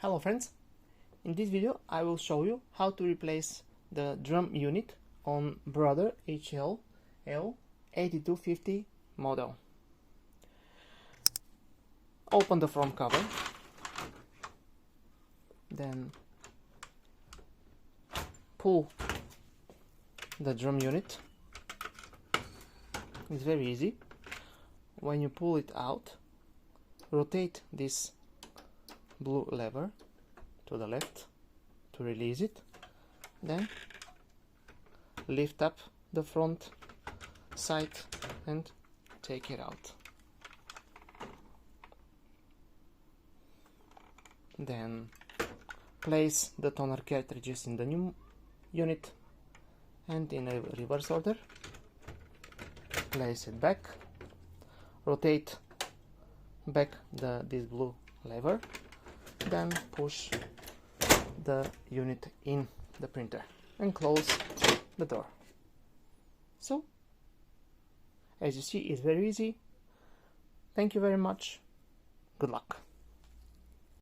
Hello friends, in this video I will show you how to replace the drum unit on Brother HL-L8250 model. Open the front cover, then pull the drum unit. It's very easy. When you pull it out, rotate this blue lever to the left to release it, then lift up the front side and take it out. Then place the toner cartridges in the new unit and in a reverse order. Place it back, rotate back this blue lever, then push the unit in the printer and close the door. So, as you see, it's very easy. Thank you very much. Good luck.